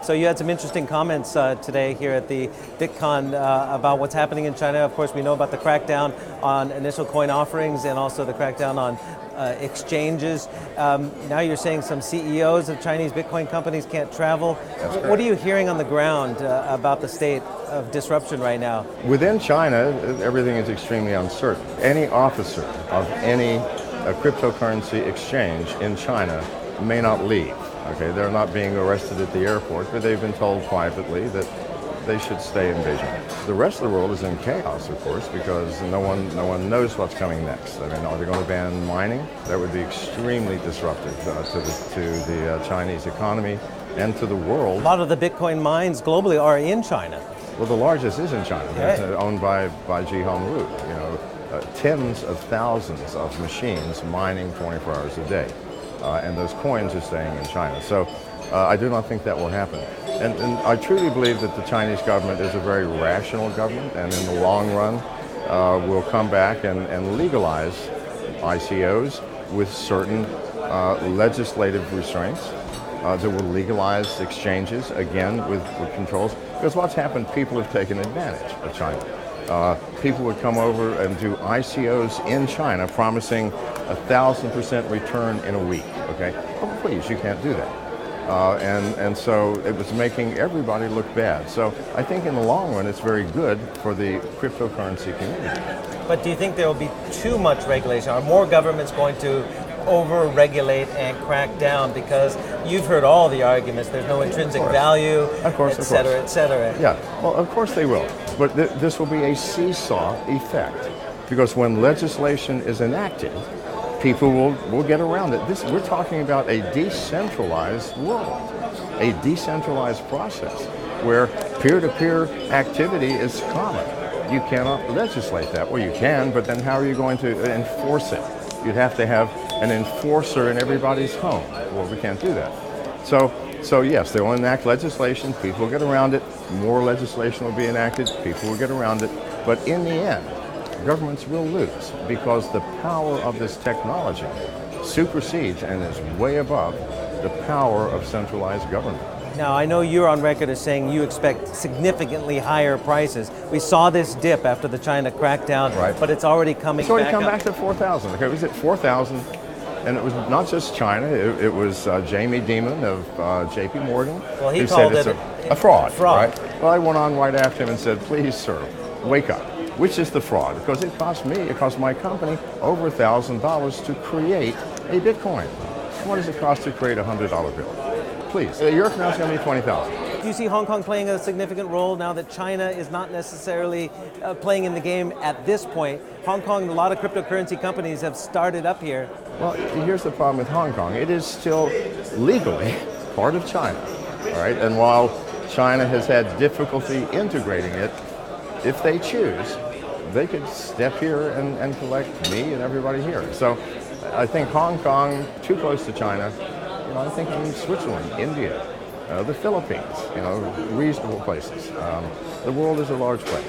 So you had some interesting comments today here at the VidCon about what's happening in China. Of course, we know about the crackdown on initial coin offerings and also the crackdown on exchanges. Now you're saying some CEOs of Chinese Bitcoin companies can't travel. What are you hearing on the ground about the state of disruption right now? Within China, everything is extremely uncertain. Any officer of any cryptocurrency exchange in China may not leave. Okay, they're not being arrested at the airport, but they've been told privately that they should stay in Beijing. The rest of the world is in chaos, of course, because no one knows what's coming next. I mean, are they going to ban mining? That would be extremely disruptive to the Chinese economy and to the world. A lot of the Bitcoin mines globally are in China. Well, the largest is in China. Right. It's owned by Jihong Wu. You know, tens of thousands of machines mining 24 hours a day. And those coins are staying in China. So I do not think that will happen. And I truly believe that the Chinese government is a very rational government, and in the long run will come back and legalize ICOs with certain legislative restraints. That will legalize exchanges, again, with controls. Because what's happened, people have taken advantage of China. People would come over and do ICOs in China, promising 1,000% return in a week. Okay, oh, please, you can't do that. And so it was making everybody look bad. So I think in the long run, it's very good for the cryptocurrency community. But do you think there will be too much regulation? Are more governments going to over-regulate and crack down? Because you've heard all the arguments. There's no intrinsic value, et cetera, et cetera. Yeah, well, of course they will. But this will be a seesaw effect. Because when legislation is enacted, people will get around it. We're talking about a decentralized world, a decentralized process where peer-to-peer activity is common. You cannot legislate that. Well, you can, but then how are you going to enforce it? You'd have to have an enforcer in everybody's home. Well, we can't do that. So yes, they will enact legislation, people will get around it, more legislation will be enacted, people will get around it, but in the end, governments will lose because the power of this technology supersedes and is way above the power of centralized government. Now, I know you're on record as saying you expect significantly higher prices. We saw this dip after the China crackdown, right, but it's already coming back. It's already come back to 4,000. Okay, it was at 4,000, and it was not just China. It was Jamie Dimon of JP Morgan. Well, he who called said it a fraud. Fraud. Right? Well, I went on right after him and said, please, sir, wake up. Which is the fraud? Because it cost my company over $1,000 to create a Bitcoin. What does it cost to create a $100 bill? Please, a year from now it's going to be $20,000. Do you see Hong Kong playing a significant role now that China is not necessarily playing in the game at this point? Hong Kong, a lot of cryptocurrency companies have started up here. Well, here's the problem with Hong Kong. It is still legally part of China, all right? And while China has had difficulty integrating it, if they choose, they could step here and collect me and everybody here. So I think Hong Kong, too close to China. You know, I'm thinking Switzerland, India, the Philippines, reasonable places. The world is a large place.